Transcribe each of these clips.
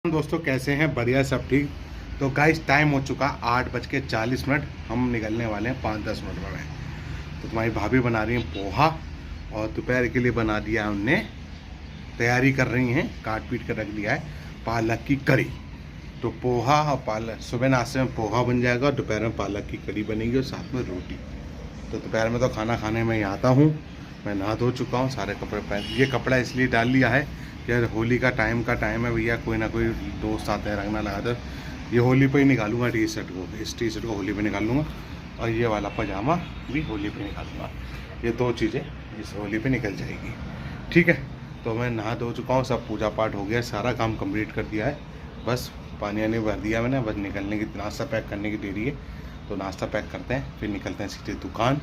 दोस्तों कैसे हैं? बढ़िया, सब ठीक। तो गाइस टाइम हो चुका 8:40। हम निकलने वाले हैं 5-10 मिनट में। तो तुम्हारी भाभी बना रही हैं पोहा और दोपहर के लिए बना दिया है उनने, तैयारी कर रही हैं, काट पीट कर रख दिया है पालक की करी। तो पोहा और पालक, सुबह नाश्ते में पोहा बन जाएगा और दोपहर में पालक की करी बनेगी और साथ में रोटी। तो दोपहर में तो खाना खाने में ही आता हूँ। मैं नहा धो चुका हूँ, सारे कपड़े पहन, ये कपड़ा इसलिए डाल लिया है यार, होली का टाइम है भैया, कोई ना कोई दोस्त आते हैं रंगना लगा दो। ये होली पे ही निकालूंगा टी शर्ट को, इस टी शर्ट को होली पे निकालूंगा और ये वाला पजामा भी होली पे निकालूंगा। ये दो चीज़ें इस होली पे निकल जाएगी, ठीक है। तो मैं नहा धो चुका हूँ, सब पूजा पाठ हो गया, सारा काम कंप्लीट कर दिया है। बस पानी वानी भर दिया मैंने, बस निकलने की, नाश्ता पैक करने की देरी है। तो नाश्ता पैक करते हैं, फिर निकलते हैं सीधे दुकान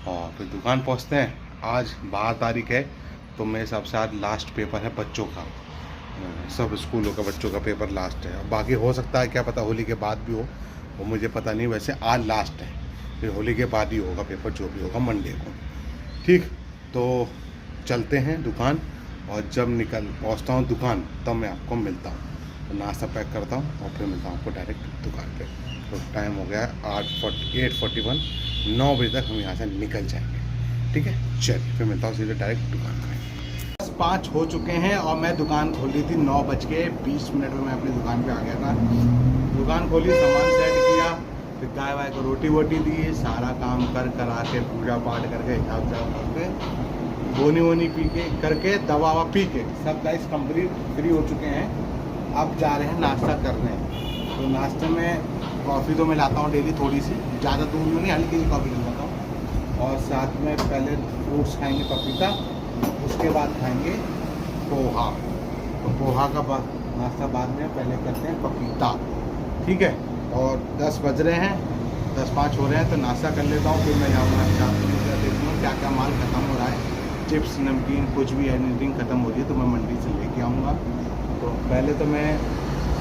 और फिर दुकान पहुँचते हैं। आज 12 तारीख है, तो मेरे हिसाब से आज लास्ट पेपर है बच्चों का, सब स्कूलों का बच्चों का पेपर लास्ट है। बाकी हो सकता है, क्या पता होली के बाद भी हो, वो मुझे पता नहीं। वैसे आज लास्ट है, फिर होली के बाद ही होगा पेपर, जो भी होगा मंडे को, ठीक। तो चलते हैं दुकान और जब पहुंचता हूं दुकान तब मैं आपको मिलता हूं। तो नाश्ता पैक करता हूं और फिर मिलता हूं आपको डायरेक्ट दुकान पे। तो टाइम हो गया है 8:41, 9 बजे तक हम यहाँ से निकल जाएंगे, ठीक है। चलिए फिर मिलता हूँ सीधे डायरेक्ट दुकान पे। 5 हो चुके हैं और मैं दुकान खोली थी 9:20 में मैं अपनी दुकान पे आ गया था। दुकान खोली, सामान सेट किया, फिर गाय वाय को रोटी वोटी दी, सारा काम करा के, पूजा पाठ करके, हिसाब करके, बोनी वोनी पी के करके, दवा ववा पी के सब गाइस कंप्लीट फ्री हो चुके हैं। अब जा रहे हैं नाश्ता करने। तो नाश्ते में कॉफ़ी तो मैं लाता हूँ डेली, थोड़ी सी, ज़्यादा दूध में नहीं, हल्की सी कॉफ़ी लाता हूँ। और साथ में पहले फ्रूट्स खाएंगे, पपीता, उसके बाद खाएंगे पोहा। तो पोहा का नाश्ता बाद में, पहले करते हैं पपीता, ठीक है। और 10 बज रहे हैं, 10:05 हो रहे हैं, तो नाश्ता कर लेता हूँ। फिर मैं जाऊँगा देखूँगा क्या क्या माल ख़त्म हो रहा है, चिप्स नमकीन कुछ भी एनीथिंग ख़त्म हो रही है तो मैं मंडी से लेके आऊँगा। तो पहले तो मैं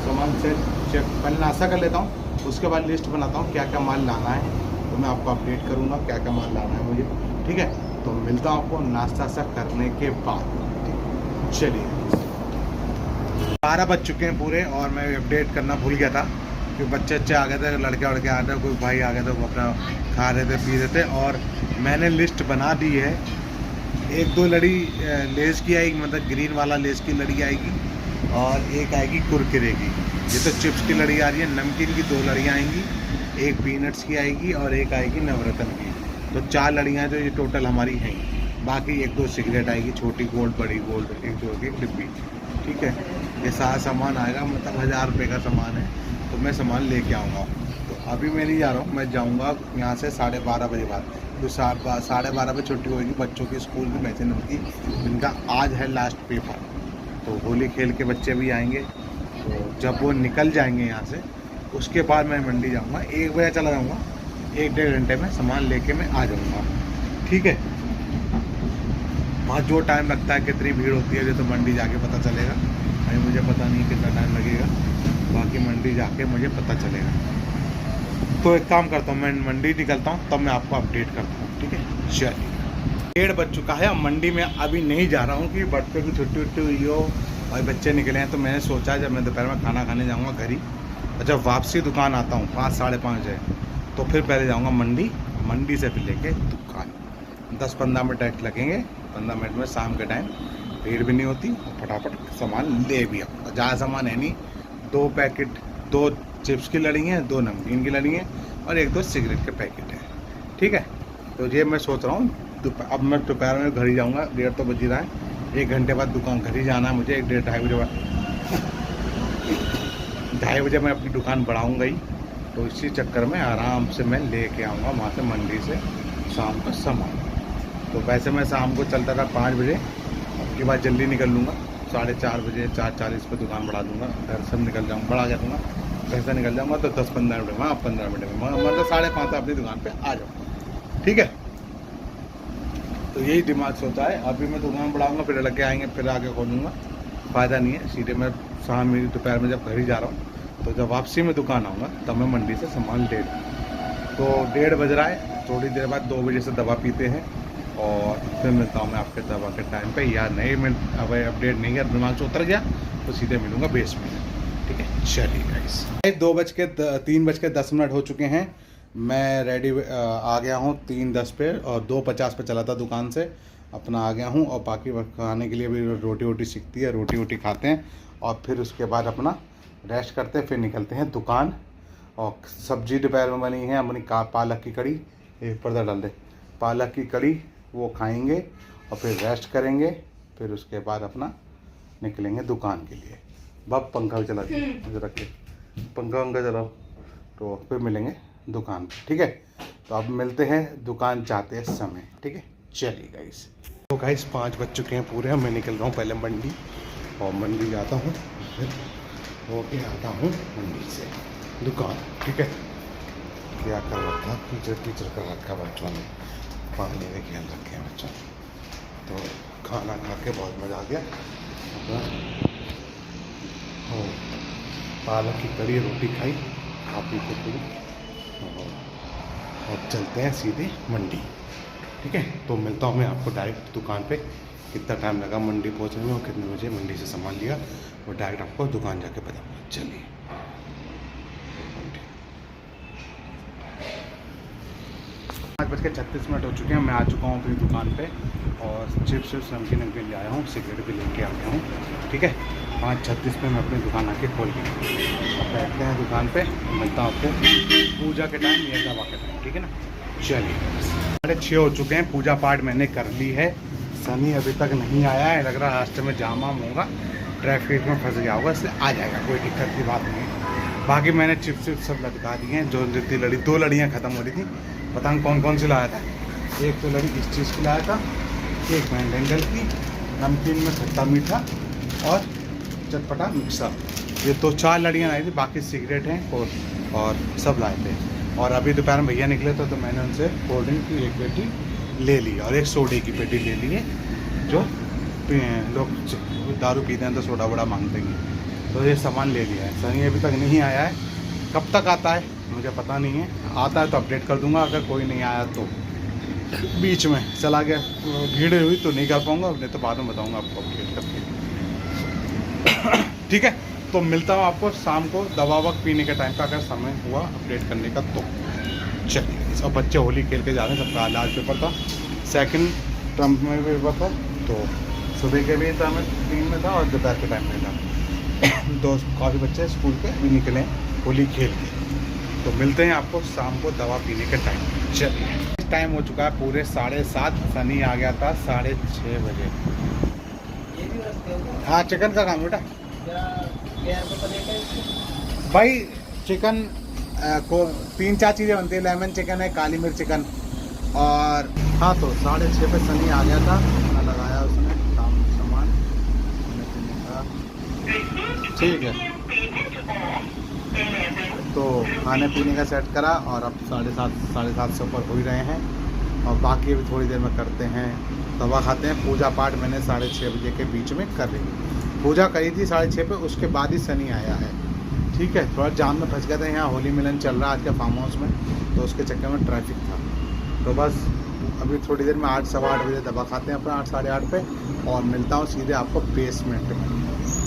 सामान पहले नाश्ता कर लेता हूँ, उसके बाद लिस्ट बनाता हूँ क्या क्या माल लाना है। तो मैं आपको अपडेट करूँगा क्या क्या माल लाना है मुझे, ठीक है। तो मिलता हूँ आपको नाश्ता सा करने के बाद, चलिए। 12 बज चुके हैं पूरे और मैं अपडेट करना भूल गया था कि बच्चे आ गए थे, लड़के वड़के आ रहे थे, कोई भाई आ गए थे, वो अपना खा रहे थे, पी रहे थे। और मैंने लिस्ट बना दी है। 1-2 लड़ी लेस की आएगी, मतलब ग्रीन वाला लेस की लड़ी आएगी, और एक आएगी कुरकुरे की। ये तो चिप्स की लड़ी आ रही है। नमकीन की 2 लड़ियाँ आएंगी, एक पीनट्स की आएगी और एक आएगी नवरत्न की। तो 4 लड़ियाँ जो ये टोटल हमारी हैं। बाकी 1-2 सिगरेट आएगी, छोटी गोल्ड, बड़ी गोल्ड, एक जो होगी डिब्बी, ठीक है। ये सारा सामान आएगा, मतलब 1000 रुपये का सामान है। तो मैं सामान लेके आऊँगा। तो अभी मैं नहीं जा रहा हूँ, मैं जाऊँगा यहाँ से 12:30 बजे बाद। तो 12:30 बजे छुट्टी होगी बच्चों की, स्कूल की, मैसेज की, जिनका आज है लास्ट पेपर। तो होली खेल के बच्चे भी आएंगे। तो जब वो निकल जाएंगे यहाँ से, उसके बाद मैं मंडी जाऊँगा। 1 बजे चला जाऊँगा, 1-1.5 घंटे में सामान लेके मैं आ जाऊँगा, ठीक है। वहाँ जो टाइम लगता है, कितनी भीड़ होती है, ये तो मंडी जाके पता चलेगा। अभी मुझे पता नहीं कितना टाइम लगेगा, बाकी मंडी जाके मुझे पता चलेगा। तो एक काम करता हूँ, मैं मंडी निकलता हूँ, तब मैं आपको अपडेट करता हूँ, ठीक है। चलिए 1:30 बज चुका है। अब मंडी में अभी नहीं जा रहा हूँ कि बच्चों की छुट्टी उट्टी हुई हो और बच्चे निकले हैं। तो मैंने सोचा जब मैं दोपहर में खाना खाने जाऊँगा घर ही, और जब वापसी दुकान आता हूँ 5 साढ़े 5 बजे, तो फिर पहले जाऊँगा मंडी से फिर लेके दुकान। 10-15 मिनट लगेंगे, 15 मिनट में शाम के टाइम भीड़ भी नहीं होती, फटाफट सामान ले भी आऊँगा। ज़्यादा सामान है नहीं, 2 पैकेट, 2 चिप्स की लड़ी हैं, 2 नमकीन की लड़ी हैं और 1-2 सिगरेट के पैकेट हैं, ठीक है। तो ये मैं सोच रहा हूँ, अब मैं दोपहर में घर ही जाऊँगा, 1:30 तो बज ही रहा है। 1 घंटे बाद दुकान घर ही जाना है मुझे, 1-1.5 बजे बाद 2:30 बजे मैं अपनी दुकान बढ़ाऊँगा ही। तो इसी चक्कर में आराम से मैं लेके आऊँगा वहाँ से मंडी से शाम का सामान। तो वैसे मैं शाम को चलता था 5 बजे, अब की बात जल्दी निकल लूँगा, 4:30 बजे, 4:40 पर दुकान बढ़ा दूँगा, घर से निकल जाऊँगा, बढ़ा जा दूँगा, घर से निकल जाऊँगा। तो 10-15 मिनट में, 15 मिनट में, मतलब 5:30 अपनी दुकान पर आ जाऊँगा, ठीक है। तो यही दिमाग सोचा है। अभी मैं दुकान बढ़ाऊँगा, फिर लड़के आएंगे, फिर आगे खोलूँगा, फ़ायदा नहीं है। सीधे मैं शाम में, दोपहर में जब घर ही जा रहा हूँ, तो जब वापसी में दुकान आऊँगा तब मैं मंडी से सामान ले लूँ। तो 1:30 बज रहा है, थोड़ी देर बाद 2 बजे से दवा पीते हैं और फिर मिलता हूँ मैं आपके दवा के टाइम पे। या नहीं, मैं अब अपडेट नहीं किया, दिमाग से उतर गया, तो सीधे मिलूँगा बेस में। ठीक है। चलिए गाइस 3:10 हो चुके हैं। मैं रेडी आ गया हूँ 3:10 पे और 2:50 पे चला था दुकान से, अपना आ गया हूँ। और बाकी खाने के लिए भी रोटी वोटी सीखती है, रोटी वोटी खाते हैं और फिर उसके बाद अपना रेस्ट करते हैं, फिर निकलते हैं दुकान। और सब्जी दोपहर में बनी है अपनी पालक की कड़ी, एक पर्दा डाल दे, पालक की कड़ी वो खाएंगे और फिर रेस्ट करेंगे, फिर उसके बाद अपना निकलेंगे दुकान के लिए। बब पंखा भी चला दीजिए, रख के पंखा वंखा चलाओ, तो फिर मिलेंगे दुकान पे, ठीक है। तो अब मिलते हैं दुकान जाते समय, ठीक है। चलिए गाइस, तो गाइस 5 बज चुके हैं पूरे। मैं निकल रहा हूँ पहले मंडी, और मंडी जाता हूँ फिर होके आता हूँ मंडी से दुकान, ठीक है। क्या कर रखा टीचर कर रखा बच्चों ने, पानी में खेल रखे हैं बच्चों। तो खाना खा के बहुत मज़ा आ गया। और पालक की कड़ी रोटी खाई, खा पी के पूरी, और चलते हैं सीधे मंडी, ठीक है। तो मिलता हूँ मैं आपको डायरेक्ट दुकान पे। कितना टाइम लगा मंडी पहुँचने में और कितने बजे मंडी से सामान लिया, वो डायरेक्ट आपको दुकान जाके बताऊँगा। चलिए 5:36 हो चुके हैं। मैं आ चुका हूँ अपनी दुकान पे और चिप्स नमकीन ले आया हूँ, सिगरेट भी लेके आ गया हूँ, ठीक है। 5:36 पे मैं अपनी दुकान आके खोल गया। अब बैठते हैं दुकान पे, मिलता हूँ आपको पूजा के टाइम या दवा के टाइम, ठीक है ना। चलिए 6:30 हो चुके हैं, पूजा पाठ मैंने कर ली है। सनी अभी तक नहीं आया है, लग रहा है रास्ते में जाम वाम होगा, ट्रैफिक में फंस गया होगा, इसलिए आ जाएगा, कोई दिक्कत की बात नहीं है। बाकी मैंने चिप्स सब लटका दिए हैं। जो जितनी लड़ी 2 लड़ियाँ ख़त्म हो रही थी, पता नहीं कौन कौन सी लाया था। एक तो लड़ी इस चीज़ की लाया था, एक मैंने डेंगल की, नमकीन में खट्टा मीठा और चटपटा मिक्सर, ये तो 4 लड़ियाँ लाई थी। बाकी सिगरेट हैं और सब लाए थे। और अभी दोपहर में भैया निकले तो मैंने उनसे कोल्ड ड्रिंक की 1 पेटी ले ली और 1 सोडे की पेटी ले ली है। जो लोग दारू पीते हैं तो सोडा वोडा मांगते हैं, तो ये सामान ले लिया है। सनी अभी तक नहीं आया है, कब तक आता है मुझे पता नहीं है। आता है तो अपडेट कर दूंगा, अगर कोई नहीं आया तो बीच में चला गया, भीड़ हुई तो नहीं कर पाऊंगा, नहीं तो बाद में बताऊंगा आपको अपडेट करके, ठीक है। तो मिलता हूँ आपको शाम को दवा वक्त पीने के टाइम का, अगर समय हुआ अपडेट करने का तो। चलिए, सब बच्चे होली खेल के जा रहे हैं, सबका लास्ट पेपर था, सेकंड टर्म में भी पेपर था, तो सुबह के भी था, मैं 3 में था और दोपहर के टाइम में था। तो काफ़ी बच्चे स्कूल पे भी निकले होली खेल के। तो मिलते हैं आपको शाम को दवा पीने के टाइम। चलिए, टाइम हो चुका है पूरे 7:30। सनी आ गया था 6:30 बजे। हाँ, चिकन का काम बेटा भाई। चिकन को 3-4 चीज़ें बनती है, लेमन चिकन है, काली मिर्च चिकन। और हाँ, तो 6:30 पे सनी आ गया था, खाना लगाया उसने, सामान ठीक है। तो खाने पीने का सेट करा और अब 7:30 से ऊपर हो ही रहे हैं। और बाकी अभी थोड़ी देर में करते हैं, दवा खाते हैं। पूजा पाठ मैंने 6:30 बजे के बीच में कर रही, पूजा करी थी 6:30 पे, उसके बाद ही सनी आया है, ठीक है। थोड़ा जाम में फंस गया था, यहाँ होली मिलन चल रहा है आज के फार्म हाउस में, तो उसके चक्कर में ट्रैफिक था। तो बस अभी थोड़ी देर में 8 सवा 8 बजे दवा खाते हैं अपना, 8 साढ़े 8 पे, और मिलता हूँ सीधे आपको बेसमेंट में।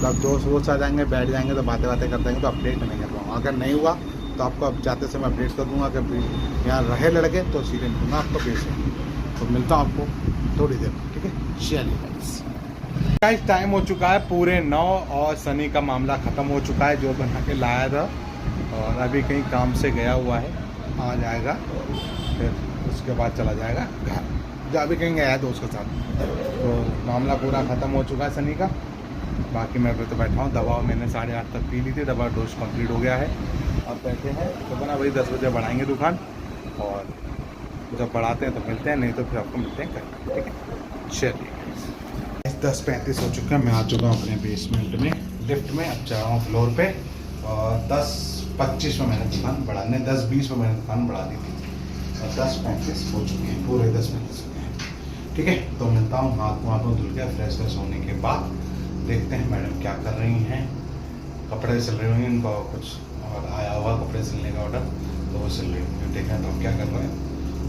तब दोस्त वोस्त आ जाएंगे, बैठ जाएंगे तो बातें कर देंगे, तो अपडेट नहीं कर पाऊँगा। अगर नहीं हुआ तो आपको अब जाते समय अपडेट कर दूँगा। अगर यहाँ रहे लड़के तो सीधे मिलूँगा आपको बेसमेंट। तो मिलता हूँ आपको थोड़ी देर में, ठीक है। चलिए गाइस, टाइम हो चुका है पूरे 9 और सनी का मामला ख़त्म हो चुका है, जो बना के लाया था, और अभी कहीं काम से गया हुआ है, आ जाएगा, फिर उसके बाद चला जाएगा घर, जो अभी कहीं गया है दोस्त के साथ। तो मामला पूरा ख़त्म हो चुका है सनी का। बाकी मैं तो बैठा हूँ, दवा मैंने 8:30 तक पी ली थी, दवा डोज कंप्लीट हो गया है। अब बैठे हैं, तो बना वही 10 बजे बढ़ाएंगे दुकान, और जब बढ़ाते हैं तो मिलते हैं, नहीं तो फिर आपको मिलते हैं कल, ठीक है। चलिए 10:35 हो चुका है, मैं आ चुका हूँ अपने बेसमेंट में, लिफ्ट में। अब जा रहा हूँ फ्लोर पे, और 10:25 में मैंने दुकान बढ़ाने, 10:20 में मैंने दुकान बढ़ा दी थी, और 10:35 हो चुके हैं, पूरे 10:35 हो गए हैं, ठीक है। तो मिलता हूँ हाथ धुल के फ्रेश व्रेश होने के बाद। देखते हैं मैडम क्या कर रही हैं, कपड़े सिल रही होंगी, इनको कुछ और आया हुआ कपड़े सिलने का ऑर्डर, तो वो सिल रही होंगी। देखें तो हम क्या कर रहे हैं,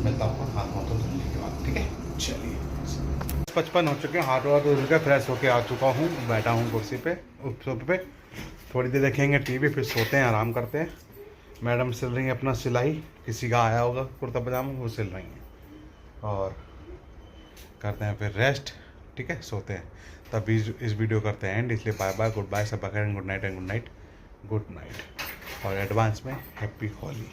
मिलता हूँ आपको हाथ धुलने के बाद, ठीक है। चलिए 55 हो चुके हैं, हाथ धुल के फ्रेश होके आ चुका हूँ, बैठा हूँ कुर्सी पे, सोफे पे, थोड़ी देर देखेंगे टीवी, फिर सोते हैं, आराम करते हैं। मैडम सिल रही हैं अपना सिलाई, किसी का आया होगा कुर्ता पजामा, वो सिल रही हैं, और करते हैं फिर रेस्ट। ठीक है, सोते हैं। तब इस वीडियो करते हैं एंड, इसलिए बाय बाय, गुड बाय, सब बखैर, good night and good night, good night, और एडवांस में हैप्पी होली।